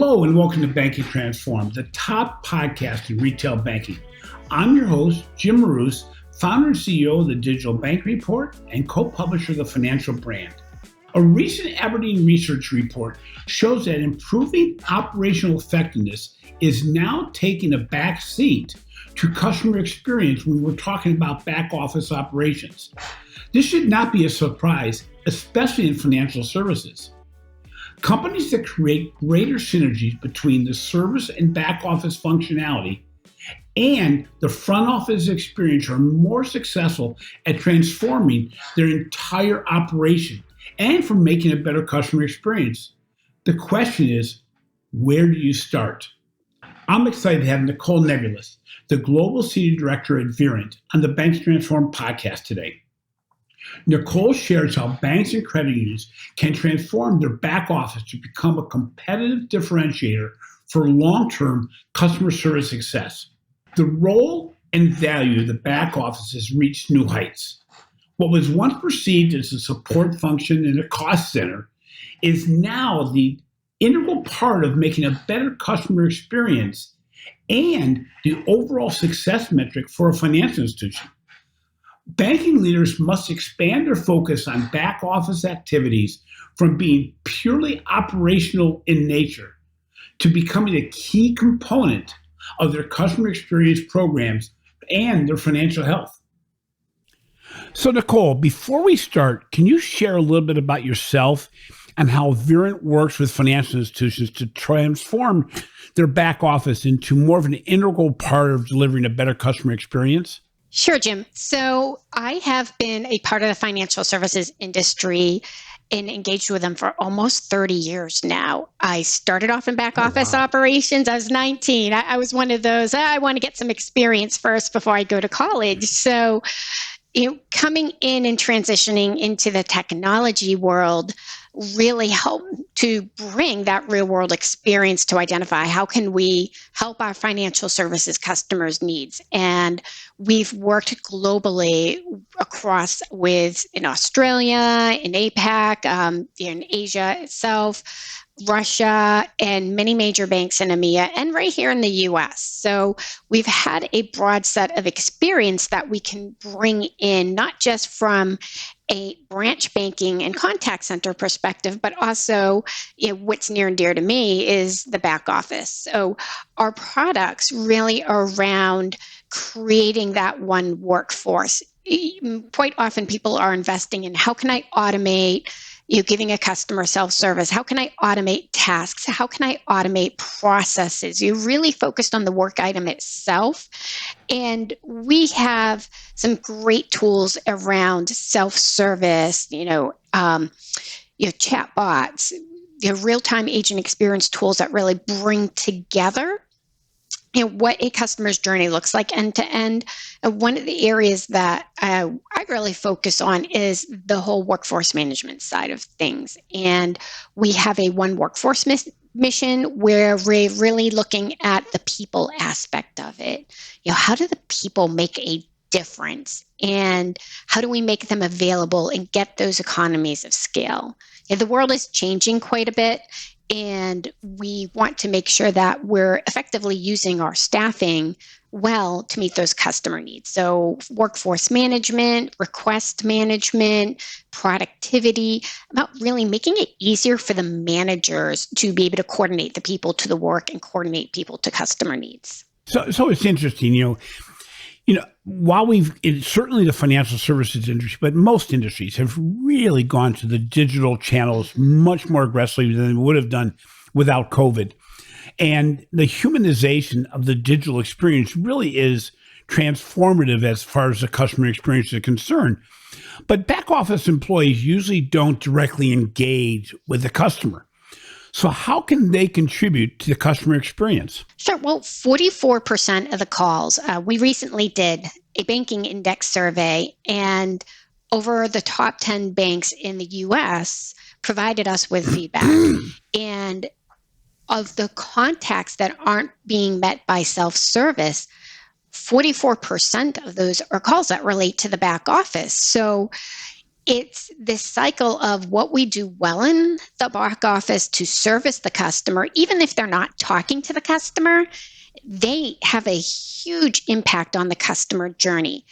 Hello and welcome to Banking Transformed, the top podcast in retail banking. I'm your host, Jim Marous, founder and CEO of the Digital Bank Report and co-publisher of the Financial Brand. A recent Aberdeen Research report shows that improving operational effectiveness is now taking a back seat to customer experience when we're talking about back office operations. This should not be a surprise, especially in financial services. Companies that create greater synergies between the service and back office functionality and the front office experience are more successful at transforming their entire operation and for making a better customer experience. The question is, where do you start? I'm excited to have Nicole Nevulis, the Global Senior Director at Verint, on the Banks Transform podcast today. Nicole shares how banks and credit unions can transform their back office to become a competitive differentiator for long-term customer service success. The role and value of the back office has reached new heights. What was once perceived as a support function and a cost center is now the integral part of making a better customer experience and the overall success metric for a financial institution. Banking leaders must expand their focus on back office activities from being purely operational in nature to becoming a key component of their customer experience programs and their financial health. So Nicole, before we start, can you share a little bit about yourself and how Verint works with financial institutions to transform their back office into more of an integral part of delivering a better customer experience? Sure, Jim. So I have been a part of the financial services industry and engaged with them for almost 30 years now. I started off in back office operations. I was 19. I was one of those, I want to get some experience first before I go to college. So, coming in and transitioning into the technology world really helped to bring that real world experience to identify how can we help our financial services customers' needs. And we've worked globally across in Australia, in APAC, in Asia itself, Russia, and many major banks in EMEA, and right here in the US. So we've had a broad set of experience that we can bring in, not just from a branch banking and contact center perspective, but also what's near and dear to me is the back office. So our products really are around creating that one workforce. Quite often people are investing in how can I automate giving a customer self-service? How can I automate tasks? How can I automate processes? You're really focused on the work item itself. And we have some great tools around self-service, chatbots, real-time agent experience tools that really bring together what a customer's journey looks like end to end. And one of the areas that I really focus on is the whole workforce management side of things. And we have a one workforce mission where we're really looking at the people aspect of it. How do the people make a difference? And how do we make them available and get those economies of scale? The world is changing quite a bit. And we want to make sure that we're effectively using our staffing well to meet those customer needs. So workforce management, request management, productivity, about really making it easier for the managers to be able to coordinate the people to the work and coordinate people to customer needs. So it's interesting, while certainly the financial services industry, but most industries have really gone to the digital channels much more aggressively than they would have done without COVID. And the humanization of the digital experience really is transformative as far as the customer experience is concerned. But back office employees usually don't directly engage with the customer. So how can they contribute to the customer experience? Sure. Well, 44% of the calls, we recently did a banking index survey, and over the top 10 banks in the US provided us with feedback. And of the contacts that aren't being met by self-service, 44% of those are calls that relate to the back office. So it's this cycle of what we do well in the back office to service the customer, even if they're not talking to the customer, they have a huge impact on the customer journey.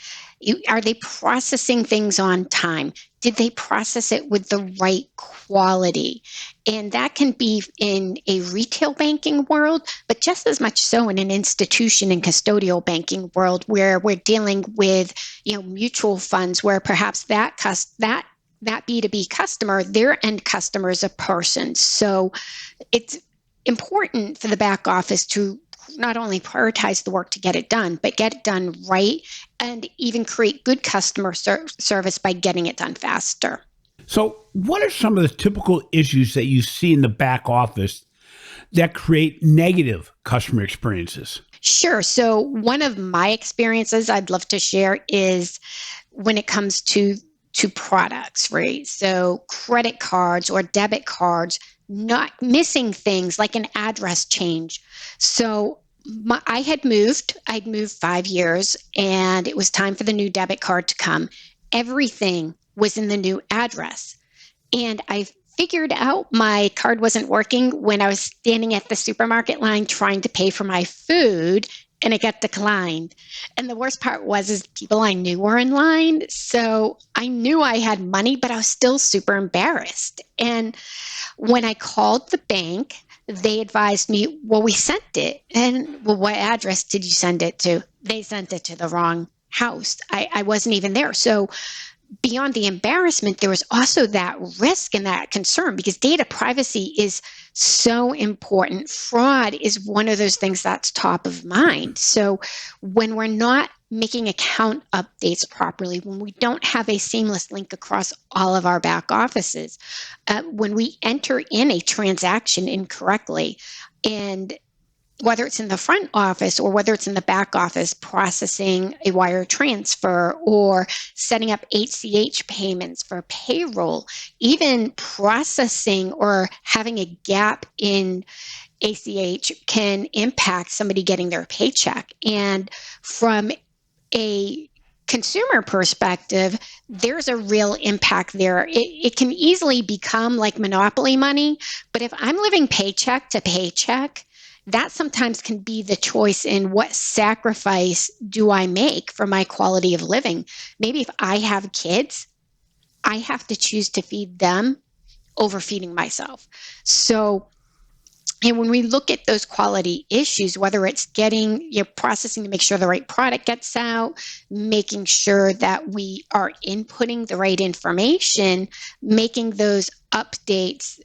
Are they processing things on time? Did they process it with the right quality? And that can be in a retail banking world, but just as much so in an institution and custodial banking world where we're dealing with, mutual funds where perhaps that B2B customer, their end customer is a person. So it's important for the back office to not only prioritize the work to get it done, but get it done right and even create good customer service by getting it done faster. So what are some of the typical issues that you see in the back office that create negative customer experiences? Sure. So one of my experiences I'd love to share is when it comes to products, right? So credit cards or debit cards, not missing things like an address change. So I'd moved 5 years and it was time for the new debit card to come. Everything was in the new address. And I figured out my card wasn't working when I was standing at the supermarket line trying to pay for my food and it got declined. And the worst part is people I knew were in line. So I knew I had money, but I was still super embarrassed. And when I called the bank, they advised me, well, we sent it. And well, what address did you send it to? They sent it to the wrong house. I wasn't even there. So beyond the embarrassment, there was also that risk and that concern because data privacy is so important. Fraud is one of those things that's top of mind. So when we're not making account updates properly, when we don't have a seamless link across all of our back offices, when we enter in a transaction incorrectly, and whether it's in the front office or whether it's in the back office, processing a wire transfer or setting up ACH payments for payroll, even processing or having a gap in ACH can impact somebody getting their paycheck. And from a consumer perspective, there's a real impact there. It can easily become like monopoly money, but if I'm living paycheck to paycheck, that sometimes can be the choice in what sacrifice do I make for my quality of living. Maybe if I have kids, I have to choose to feed them over feeding myself. So, and when we look at those quality issues, whether it's processing to make sure the right product gets out, making sure that we are inputting the right information, making those updates,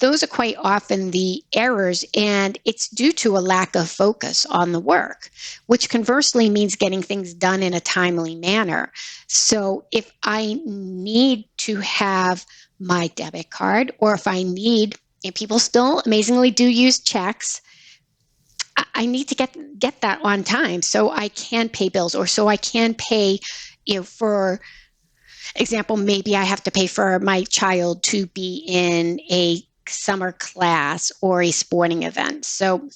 those are quite often the errors, and it's due to a lack of focus on the work, which conversely means getting things done in a timely manner. So if I need to have my debit card, or if I need, and people still amazingly do use checks, I need to get that on time so I can pay bills, or so I can pay, for example, maybe I have to pay for my child to be in a summer class or a sporting event. So,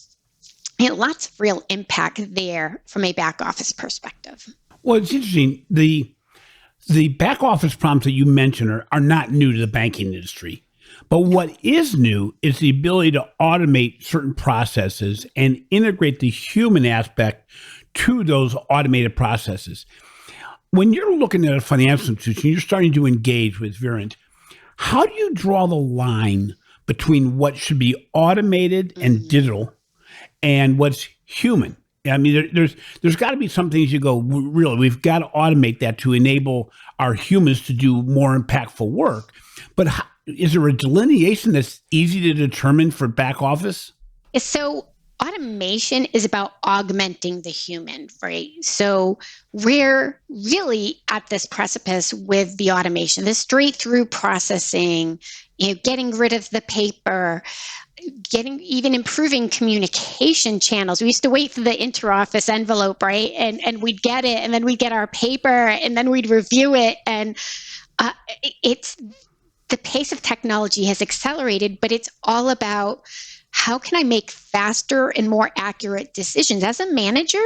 lots of real impact there from a back office perspective. Well, it's interesting. The back office problems that you mentioned are not new to the banking industry. But what is new is the ability to automate certain processes and integrate the human aspect to those automated processes. When you're looking at a financial institution, you're starting to engage with Verint. How do you draw the line between what should be automated and digital and what's human? I mean, there's got to be some things you go, really, we've got to automate that to enable our humans to do more impactful work. But is there a delineation that's easy to determine for back office? So automation is about augmenting the human, right? So we're really at this precipice with the automation, the straight through processing, getting rid of the paper, even improving communication channels. We used to wait for the interoffice envelope, right? And we'd get it, and then we'd get our paper, and then we'd review it. And it's the pace of technology has accelerated, but it's all about how can I make faster and more accurate decisions as a manager,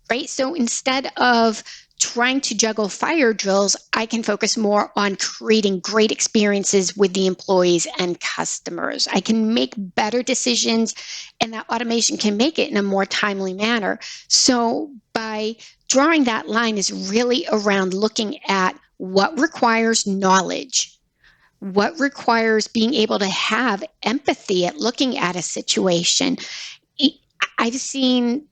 right? So instead of trying to juggle fire drills, I can focus more on creating great experiences with the employees and customers. I can make better decisions, and that automation can make it in a more timely manner. So by drawing that line is really around looking at what requires knowledge, what requires being able to have empathy at looking at a situation. I've seen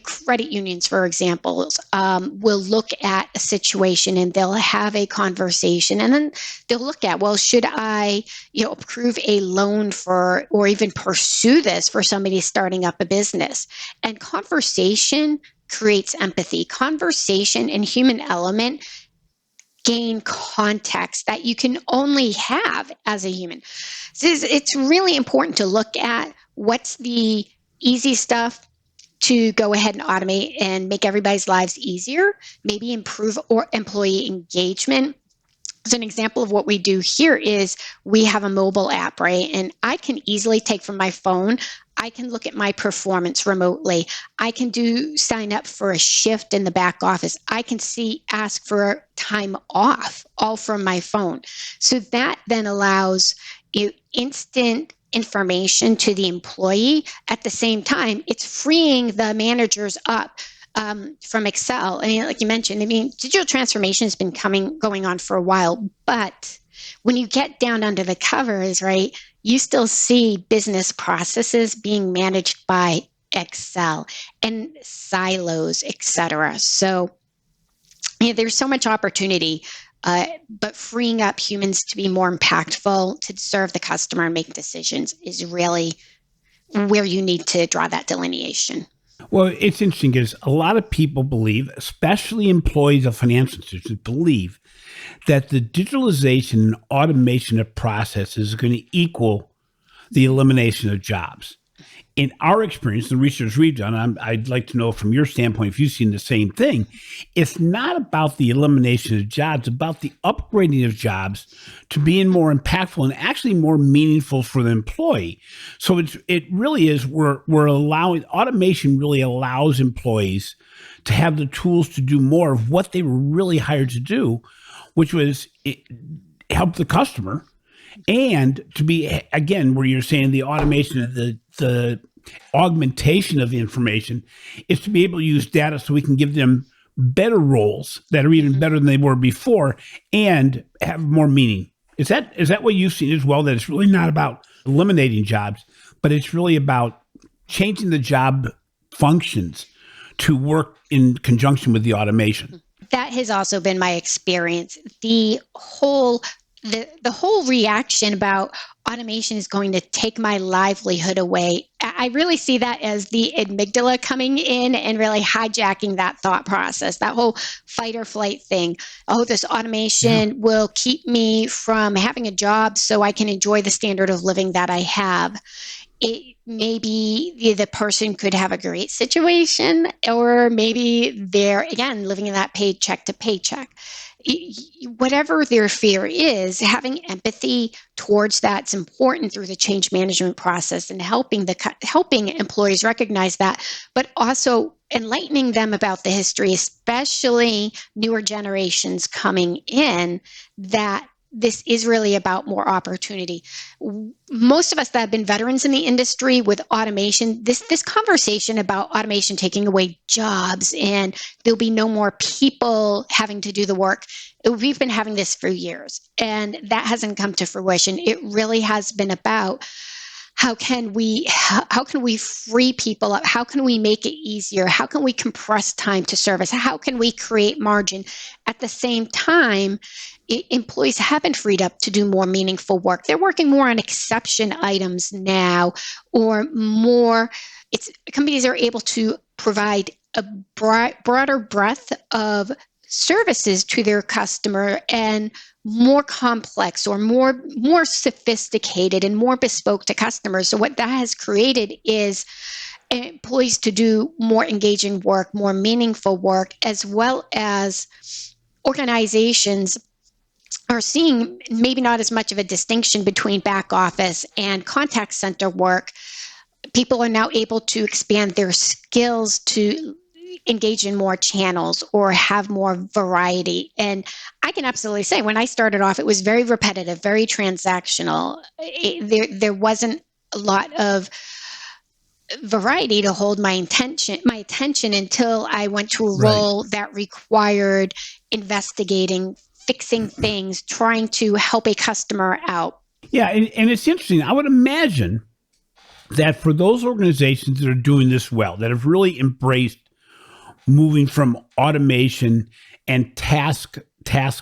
credit unions, for example, will look at a situation and they'll have a conversation, and then they'll look at, well, should I, approve a loan for, or even pursue this for somebody starting up a business? And conversation creates empathy. Conversation and human element gain context that you can only have as a human. So it's really important to look at what's the easy stuff to go ahead and automate and make everybody's lives easier, maybe improve or employee engagement. So an example of what we do here is we have a mobile app, right? And I can easily take from my phone, I can look at my performance remotely. I can sign up for a shift in the back office. I can ask for time off, all from my phone. So that then allows instant information to the employee. At the same time, it's freeing the managers up from Excel. I mean, like you mentioned, digital transformation has been going on for a while, but when you get down under the covers, right, you still see business processes being managed by Excel and silos, et cetera. So there's so much opportunity, but freeing up humans to be more impactful, to serve the customer and make decisions is really where you need to draw that delineation. Well, it's interesting because a lot of people believe, especially employees of financial institutions, believe that the digitalization and automation of processes is going to equal the elimination of jobs. In our experience, the research we've done, I'd like to know from your standpoint if you've seen the same thing. It's not about the elimination of jobs, it's about the upgrading of jobs to being more impactful and actually more meaningful for the employee. So it really is, we're allowing, automation really allows employees to have the tools to do more of what they were really hired to do, which was help the customer. And to be, again, where you're saying the automation of the augmentation of the information is to be able to use data so we can give them better roles that are even better than they were before and have more meaning. Is that what you've seen as well, that it's really not about eliminating jobs, but it's really about changing the job functions to work in conjunction with the automation? That has also been my experience. The whole reaction about automation is going to take my livelihood away. I really see that as the amygdala coming in and really hijacking that thought process, that whole fight or flight thing. Oh, this automation will keep me from having a job so I can enjoy the standard of living that I have. Maybe the person could have a great situation, or maybe they're, again, living in that paycheck to paycheck. Whatever their fear is, having empathy towards that's important through the change management process and helping employees recognize that, but also enlightening them about the history, especially newer generations coming in, that this is really about more opportunity. Most of us that have been veterans in the industry with automation, this conversation about automation taking away jobs and there'll be no more people having to do the work, we've been having this for years, and that hasn't come to fruition. It really has been about how can we free people up? How can we make it easier? How can we compress time to service? How can we create margin? At the same time, employees have been freed up to do more meaningful work. They're working more on exception items now, or more. Companies are able to provide a broader breadth of services to their customer, and more complex or more sophisticated and more bespoke to customers. So what that has created is employees to do more engaging work, more meaningful work, as well as organizations are seeing maybe not as much of a distinction between back office and contact center work. People are now able to expand their skills to engage in more channels or have more variety. And I can absolutely say when I started off, it was very repetitive, very transactional. There wasn't a lot of variety to hold my attention until I went to a role that required investigating, fixing things, trying to help a customer out. Yeah, and it's interesting. I would imagine that for those organizations that are doing this well, that have really embraced moving from automation and task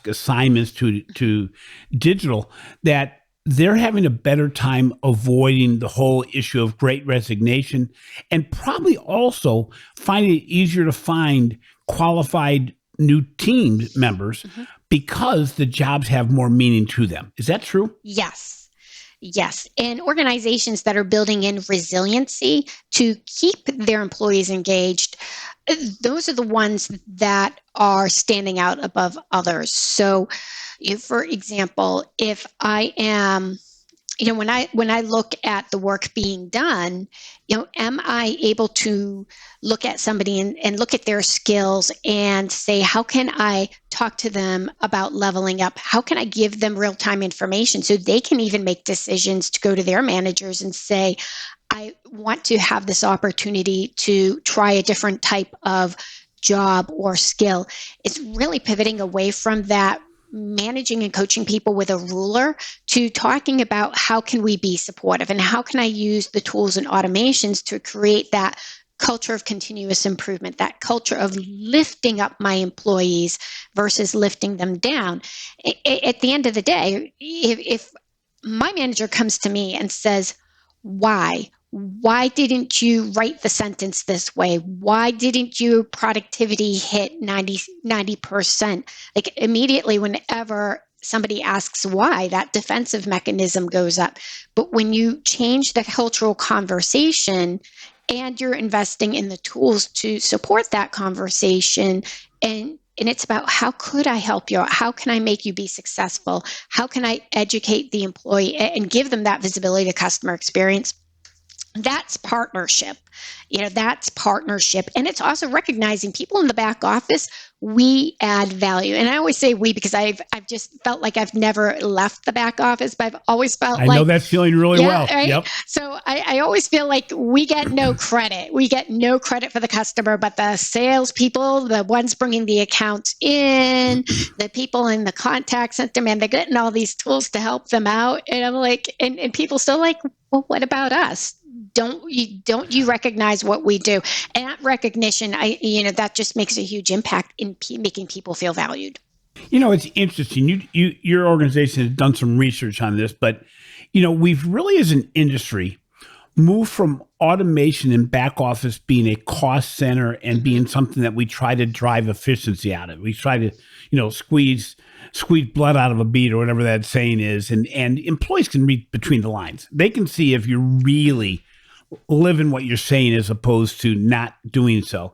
assignments to digital, that they're having a better time avoiding the whole issue of great resignation, and probably also finding it easier to find qualified new team members because the jobs have more meaning to them. Is that true? Yes. And organizations that are building in resiliency to keep their employees engaged, those are the ones that are standing out above others. So, for example, if I am, when I look at the work being done, am I able to look at somebody and look at their skills and say, how can I talk to them about leveling up? How can I give them real-time information so they can even make decisions to go to their managers and say, I want to have this opportunity to try a different type of job or skill. It's really pivoting away from that managing and coaching people with a ruler to talking about how can we be supportive and how can I use the tools and automations to create that culture of continuous improvement, that culture of lifting up my employees versus lifting them down. At the end of the day, if my manager comes to me and says, why didn't you write the sentence this way? Why didn't your productivity hit 90%? Like immediately whenever somebody asks why, that defensive mechanism goes up. But when you change the cultural conversation and you're investing in the tools to support that conversation, and it's about how could I help you? How can I make you be successful? How can I educate the employee and give them that visibility to customer experience? That's partnership. That's partnership. And it's also recognizing people in the back office, we add value. And I always say we because I've just felt like I've never left the back office, but I've always felt I know that feeling really well. Right? Yep. So I always feel like we get no credit. We get no credit for the customer, but the salespeople, the ones bringing the accounts in, the people in the contact center, man, they're getting all these tools to help them out. And I'm like, and people still like, well, what about us? Don't you recognize what we do? And that recognition, that just makes a huge impact in making people feel valued. It's interesting. Your organization has done some research on this, but we've really, as an industry, moved from automation and back office being a cost center and being something that we try to drive efficiency out of. We try to, squeeze blood out of a beet or whatever that saying is, and employees can read between the lines. They can see if you're really living what you're saying as opposed to not doing so.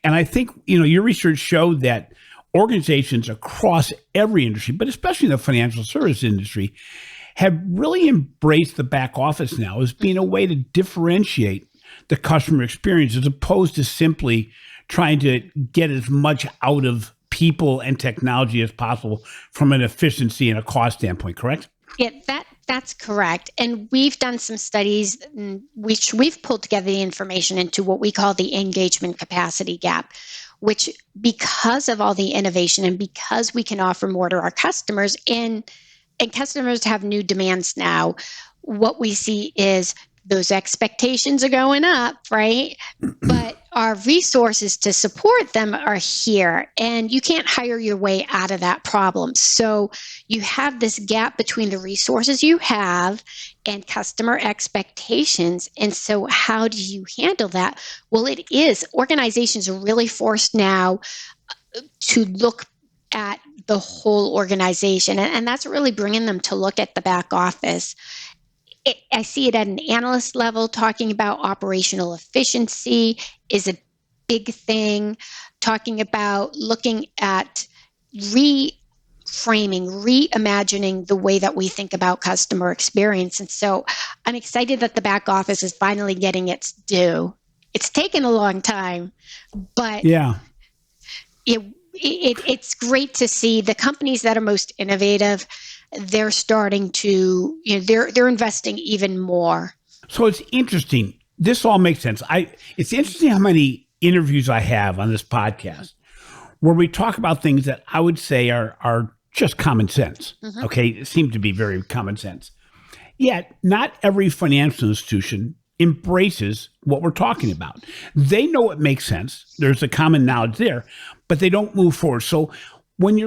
And I think, your research showed that organizations across every industry, but especially the financial service industry, have really embraced the back office now as being a way to differentiate the customer experience as opposed to simply trying to get as much out of people and technology as possible from an efficiency and a cost standpoint, correct? Yeah, that's correct. And we've done some studies in which we've pulled together the information into what we call the engagement capacity gap, which because of all the innovation and because we can offer more to our customers and customers have new demands now, what we see is those expectations are going up, right? But our resources to support them are here, and you can't hire your way out of that problem. So you have this gap between the resources you have and customer expectations. And so how do you handle that? Well, organizations are really forced now to look at the whole organization, and that's really bringing them to look at the back office. I see it at an analyst level. Talking about operational efficiency is a big thing. Talking about looking at reframing, reimagining the way that we think about customer experience. And so I'm excited that the back office is finally getting its due. It's taken a long time, but Yeah. it's great to see the companies that are most innovative. They're starting to, they're investing even more. So it's interesting. This all makes sense. It's interesting how many interviews I have on this podcast where we talk about things that I would say are just common sense. Mhm. Okay. It seems to be very common sense. Yet not every financial institution embraces what we're talking about. They know it makes sense. There's a common knowledge there, but they don't move forward. So when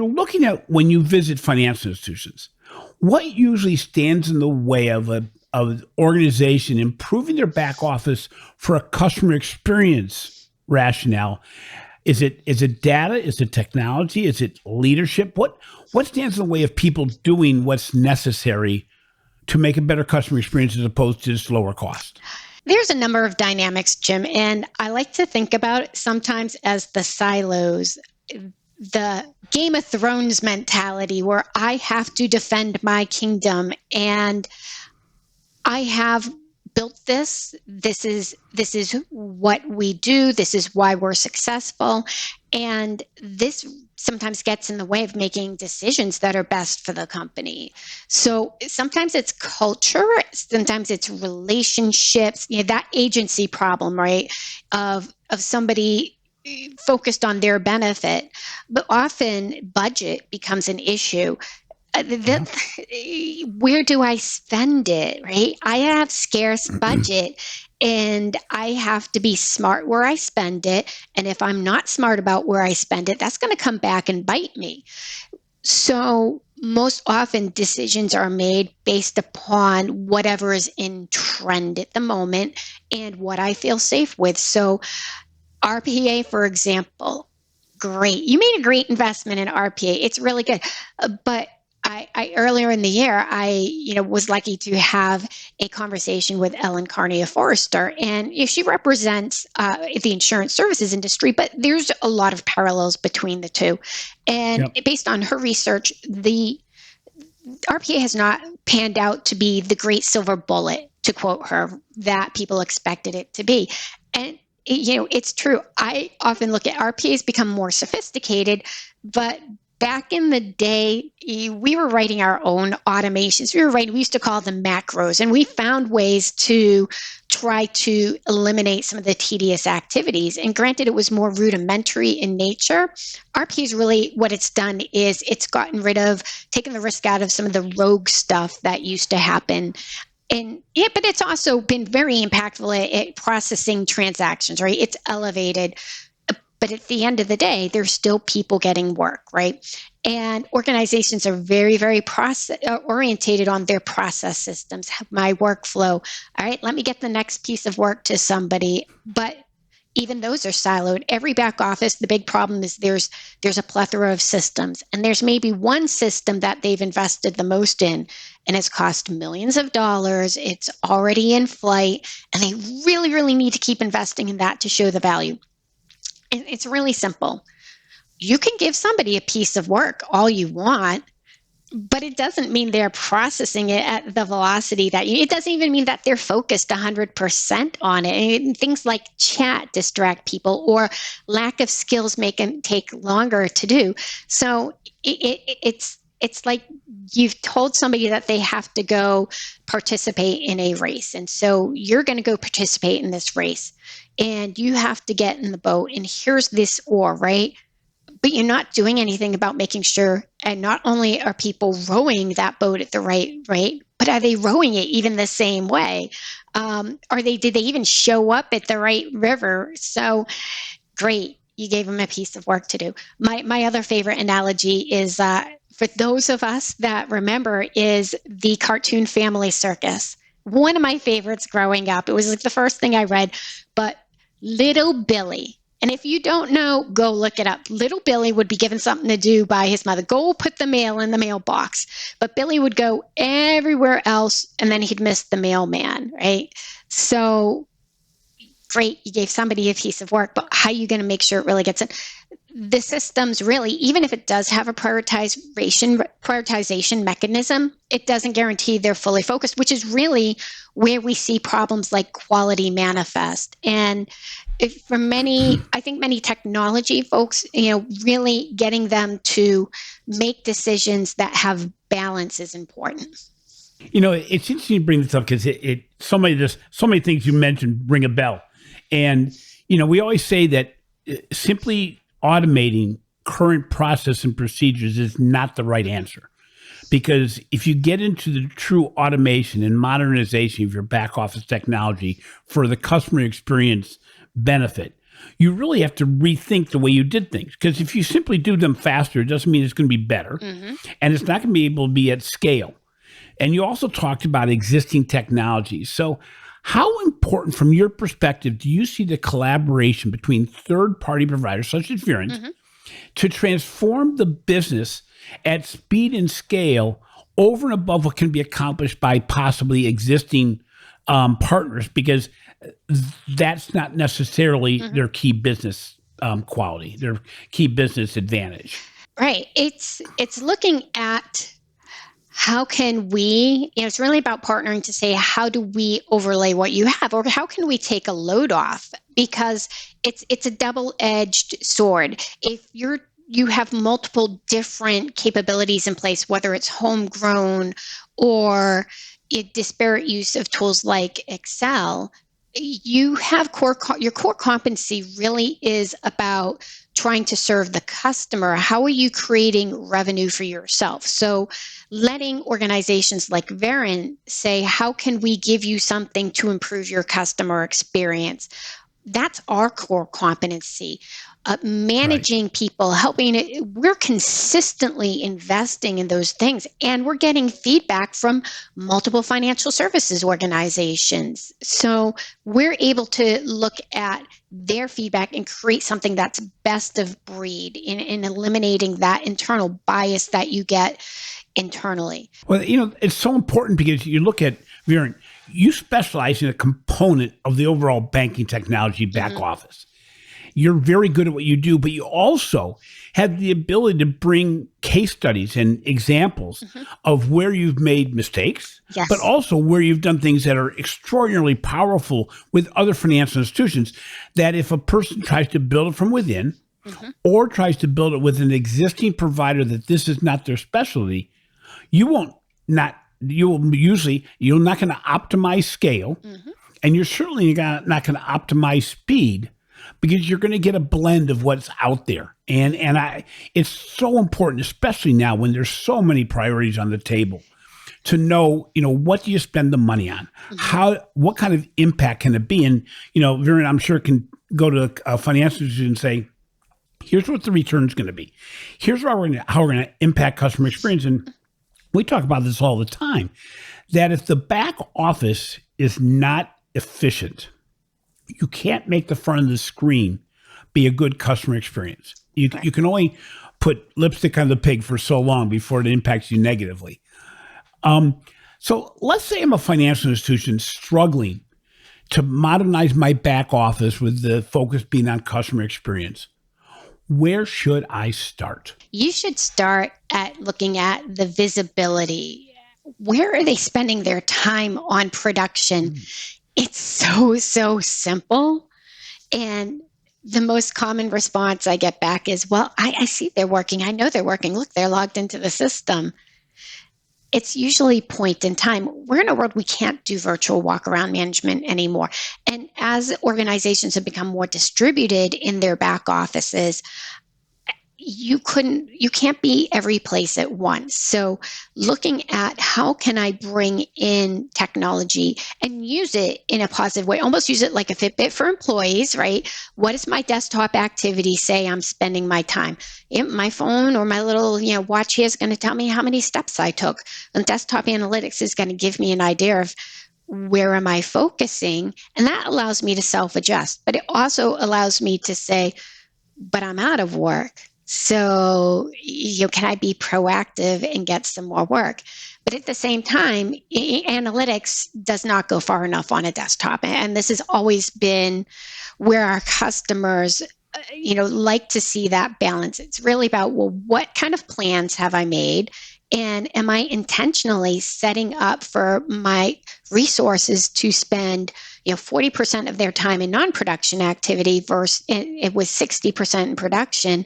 when you visit financial institutions, what usually stands in the way of of organization improving their back office for a customer experience rationale? Is it data? Is it technology? Is it leadership? What stands in the way of people doing what's necessary to make a better customer experience as opposed to just lower cost? There's a number of dynamics, Jim, and I like to think about it sometimes as the silos, the Game of Thrones mentality where I have to defend my kingdom and I have built this. This is what we do. This is why we're successful. And this sometimes gets in the way of making decisions that are best for the company. So sometimes it's culture, sometimes it's relationships, that agency problem, right? Of somebody focused on their benefit, but often budget becomes an issue. Where do I spend it, right? I have scarce budget and I have to be smart where I spend it. And if I'm not smart about where I spend it, that's going to come back and bite me. So most often decisions are made based upon whatever is in trend at the moment and what I feel safe with. So RPA, for example, great. You made a great investment in RPA. It's really good. But I earlier in the year, I was lucky to have a conversation with Ellen Carney of Forrester, and she represents the insurance services industry, but there's a lot of parallels between the two. And Yep. based on her research, the RPA has not panned out to be the great silver bullet, to quote her, that people expected it to be. And it's true. I often look at RPA has become more sophisticated, but back in the day, we were writing our own automations. We used to call them macros, and we found ways to try to eliminate some of the tedious activities. And granted, it was more rudimentary in nature. RPA is really what it's done is it's gotten rid of, taken the risk out of some of the rogue stuff that used to happen. And but it's also been very impactful at processing transactions, right? It's elevated. But at the end of the day, there's still people getting work, right? And organizations are very, very orientated on their process systems, my workflow. All right, let me get the next piece of work to somebody. But even those are siloed. Every back office, the big problem is there's a plethora of systems, and there's maybe one system that they've invested the most in, and it's cost millions of dollars. It's already in flight, and they really, really need to keep investing in that to show the value. And it's really simple. You can give somebody a piece of work all you want, but it doesn't mean they're processing it at the velocity it doesn't even mean that they're focused 100% on it. And things like chat distract people, or lack of skills make them take longer to do. So it's like you've told somebody that they have to go participate in a race. And so you're going to go participate in this race and you have to get in the boat. And here's this oar, right? But you're not doing anything about making sure, and not only are people rowing that boat at the right rate, but are they rowing it even the same way? Did they even show up at the right river? So great, you gave them a piece of work to do. My other favorite analogy is for those of us that remember is the cartoon Family Circus. One of my favorites growing up. It was like the first thing I read, but Little Billy. And if you don't know, go look it up. Little Billy would be given something to do by his mother. Go put the mail in the mailbox. But Billy would go everywhere else, and then he'd miss the mailman, right? So great, you gave somebody a piece of work, but how are you going to make sure it really gets in? the systems really, even if it does have a prioritization mechanism, it doesn't guarantee they're fully focused, which is really where we see problems like quality manifest. And for many, I think many technology folks, really getting them to make decisions that have balance is important. It's interesting to bring this up because so many things you mentioned ring a bell. And, we always say that simply automating current process and procedures is not the right answer. Because if you get into the true automation and modernization of your back office technology for the customer experience benefit, you really have to rethink the way you did things. Because if you simply do them faster, it doesn't mean it's going to be better. Mm-hmm. And it's not going to be able to be at scale. And you also talked about existing technologies. So how important, from your perspective, do you see the collaboration between third-party providers, such as Verint, mm-hmm. to transform the business at speed and scale over and above what can be accomplished by possibly existing partners? Because that's not necessarily mm-hmm. their key business quality, their key business advantage. Right. It's looking at how can we, it's really about partnering to say, how do we overlay what you have, or how can we take a load off? Because it's a double-edged sword. If you have multiple different capabilities in place, whether it's homegrown or a disparate use of tools like Excel, you have your core competency really is about trying to serve the customer. How are you creating revenue for yourself? So letting organizations like Verint say, how can we give you something to improve your customer experience? That's our core competency. Managing right. people, we're consistently investing in those things, and we're getting feedback from multiple financial services organizations. So we're able to look at their feedback and create something that's best of breed in eliminating that internal bias that you get internally. Well, it's so important because you look at Verint, you specialize in a component of the overall banking technology back mm-hmm. office. You're very good at what you do, but you also have the ability to bring case studies and examples mm-hmm. of where you've made mistakes, yes. but also where you've done things that are extraordinarily powerful with other financial institutions, that if a person tries to build it from within mm-hmm. or tries to build it with an existing provider that this is not their specialty, you're not going to optimize scale, mm-hmm. and you're certainly not going to optimize speed, because you're going to get a blend of what's out there. And it's so important, especially now when there's so many priorities on the table, to know, what do you spend the money on? Mm-hmm. What kind of impact can it be? And, Verint, I'm sure, can go to a financial institution and say, here's what the return is going to be. Here's how we're going to impact customer experience. And we talk about this all the time, that if the back office is not efficient, you can't make the front of the screen be a good customer experience. You can only put lipstick on the pig for so long before it impacts you negatively. So let's say I'm a financial institution struggling to modernize my back office with the focus being on customer experience. Where should I start? You should start at looking at the visibility. Where are they spending their time on production? It's so simple. And the most common response I get back is, well, I see they're working. I know they're working. Look, they're logged into the system. It's usually point in time. We're in a world we can't do virtual walk-around management anymore. And as organizations have become more distributed in their back offices, you can't be every place at once. So looking at how can I bring in technology and use it in a positive way, almost use it like a Fitbit for employees, right? What does my desktop activity say I'm spending my time? My phone or my little watch here is going to tell me how many steps I took. And desktop analytics is going to give me an idea of where am I focusing? And that allows me to self-adjust. But it also allows me to say, but I'm out of work. So, can I be proactive and get some more work? But at the same time, analytics does not go far enough on a desktop. And this has always been where our customers like to see that balance. It's really about, well, what kind of plans have I made? And am I intentionally setting up for my resources to spend 40% of their time in non-production activity versus it was 60% in production?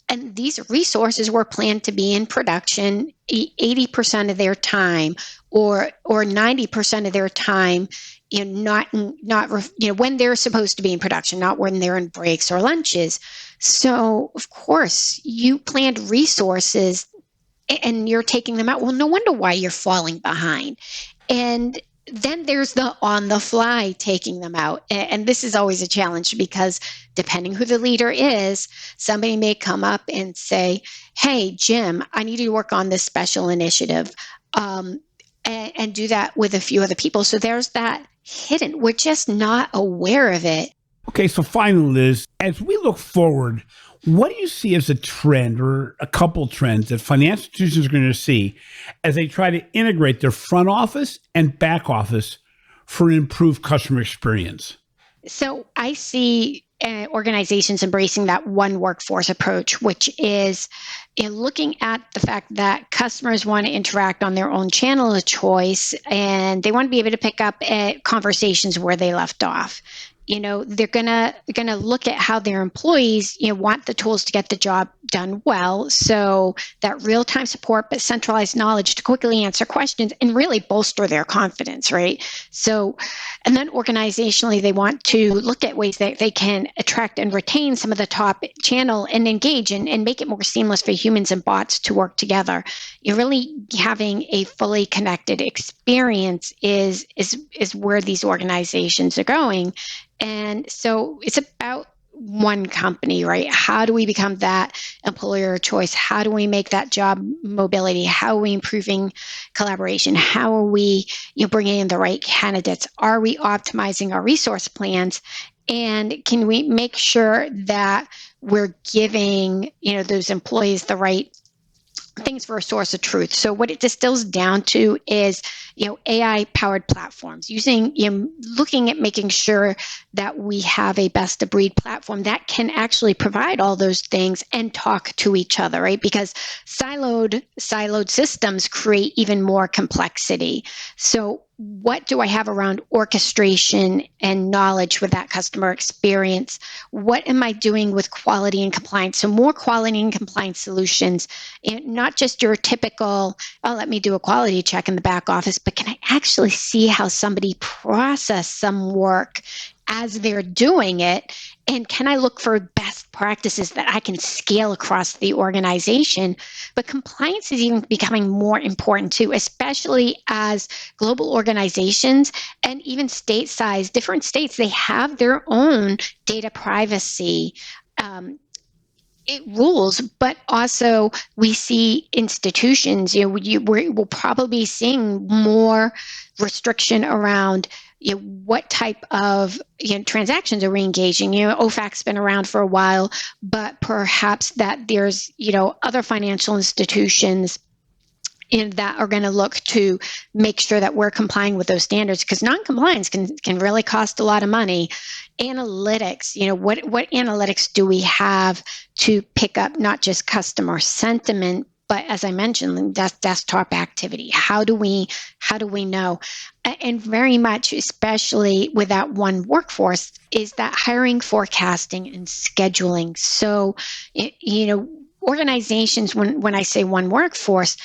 And these resources were planned to be in production 80% of their time, or 90% of their time, not when they're supposed to be in production, not when they're in breaks or lunches. So of course you planned resources and you're taking them out. Well, no wonder why you're falling behind. And then there's the on the fly taking them out. And this is always a challenge because depending who the leader is, somebody may come up and say, hey, Jim, I need you to work on this special initiative, and do that with a few other people. So there's that hidden. We're just not aware of it. Okay, so finally, Liz, as we look forward, what do you see as a trend or a couple trends that financial institutions are going to see as they try to integrate their front office and back office for an improved customer experience? So I see organizations embracing that one workforce approach, which is looking at the fact that customers want to interact on their own channel of choice, and they want to be able to pick up conversations where they left off. They're gonna look at how their employees want the tools to get the job done well. So that real-time support, but centralized knowledge to quickly answer questions and really bolster their confidence, right? So, and then organizationally, they want to look at ways that they can attract and retain some of the top channel and engage and make it more seamless for humans and bots to work together. You're really having a fully connected experience is where these organizations are going. And so it's about one company, right? How do we become that employer of choice? How do we make that job mobility? How are we improving collaboration? How are we bringing in the right candidates? Are we optimizing our resource plans? And can we make sure that we're giving those employees the right things for a source of truth? So what it distills down to is, AI powered platforms looking at making sure that we have a best of breed platform that can actually provide all those things and talk to each other, right? Because siloed systems create even more complexity. So what do I have around orchestration and knowledge with that customer experience? What am I doing with quality and compliance? So more quality and compliance solutions, and not just your typical, let me do a quality check in the back office, but can I actually see how somebody process some work as they're doing it? And can I look for best practices that I can scale across the organization? But compliance is even becoming more important too, especially as global organizations and even state size, different states, they have their own data privacy rules, but also we see institutions, we'll probably be seeing more restriction around what type of transactions are we engaging. OFAC's been around for a while, but perhaps that there's other financial institutions that are going to look to make sure that we're complying with those standards, because non-compliance can really cost a lot of money. Analytics, what analytics do we have to pick up not just customer sentiment, but as I mentioned, that's desktop activity. How do we know? And very much, especially with that one workforce, is that hiring, forecasting, and scheduling. So, organizations, when I say one workforce,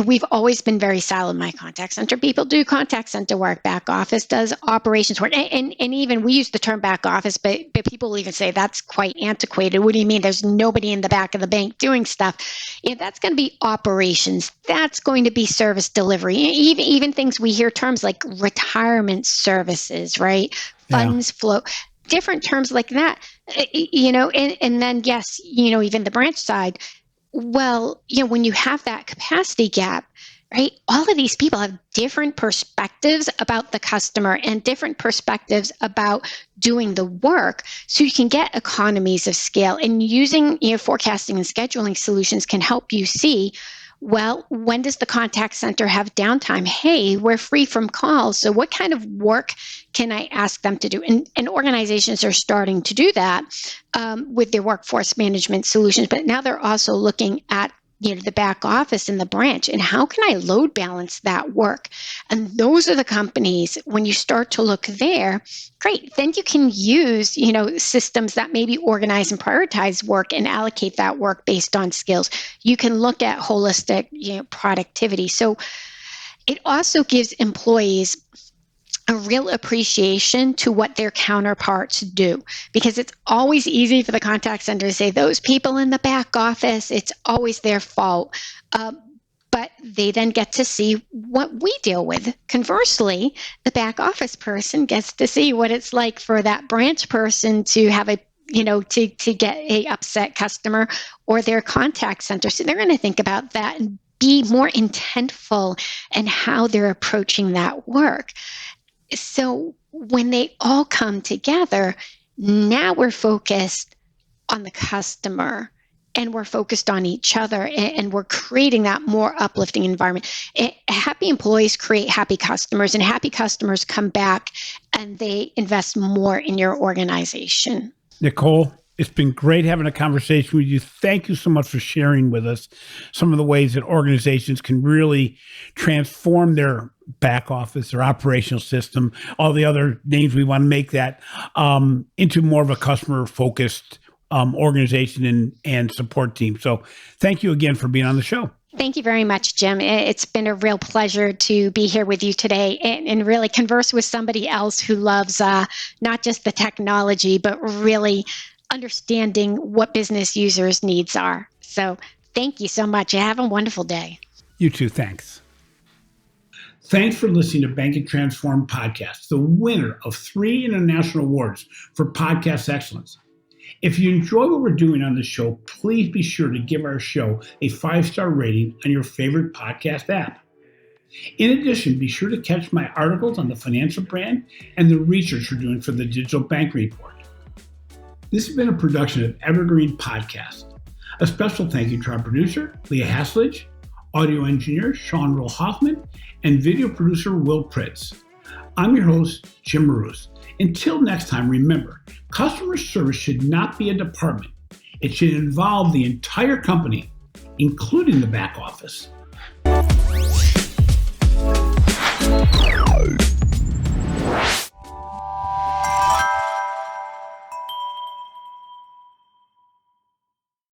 we've always been very siloed. My contact center people do contact center work, back office does operations work, and even we use the term back office, but people even say that's quite antiquated. What do you mean there's nobody in the back of the bank doing stuff? That's going to be operations. That's going to be service delivery. Even things we hear terms like retirement services, right? Funds flow. Different terms like that, and then yes, even the branch side. Well, when you have that capacity gap, right? All of these people have different perspectives about the customer and different perspectives about doing the work. So you can get economies of scale, and using forecasting and scheduling solutions can help you see, Well, when does the contact center have downtime? Hey, we're free from calls. So what kind of work can I ask them to do? And organizations are starting to do that with their workforce management solutions. But now they're also looking at the back office in the branch, and how can I load balance that work? And those are the companies, when you start to look there, great, then you can use systems that maybe organize and prioritize work and allocate that work based on skills. You can look at holistic productivity. So it also gives employees a real appreciation to what their counterparts do, because it's always easy for the contact center to say those people in the back office, it's always their fault. But they then get to see what we deal with. Conversely, the back office person gets to see what it's like for that branch person to have to get a upset customer or their contact center. So they're going to think about that and be more intentful in how they're approaching that work. So when they all come together, now we're focused on the customer and we're focused on each other, and we're creating that more uplifting environment. Happy employees create happy customers, and happy customers come back and they invest more in your organization. Nicole, it's been great having a conversation with you. Thank you so much for sharing with us some of the ways that organizations can really transform their back office, their operational system, all the other names we want to make that, into more of a customer-focused organization and support team. So thank you again for being on the show. Thank you very much, Jim. It's been a real pleasure to be here with you today and really converse with somebody else who loves not just the technology, but really understanding what business users' needs are. So thank you so much. Have a wonderful day. You too. Thanks. Thanks for listening to Bank and Transform Podcast, the winner of 3 international awards for podcast excellence. If you enjoy what we're doing on the show, please be sure to give our show a 5-star rating on your favorite podcast app. In addition, be sure to catch my articles on the financial brand and the research we're doing for the Digital Bank Report. This has been a production of Evergreen Podcast. A special thank you to our producer, Leah Hasledge, audio engineer, Sean Roll-Hoffman, and video producer, Will Pritz. I'm your host, Jim Marous. Until next time, remember, customer service should not be a department. It should involve the entire company, including the back office.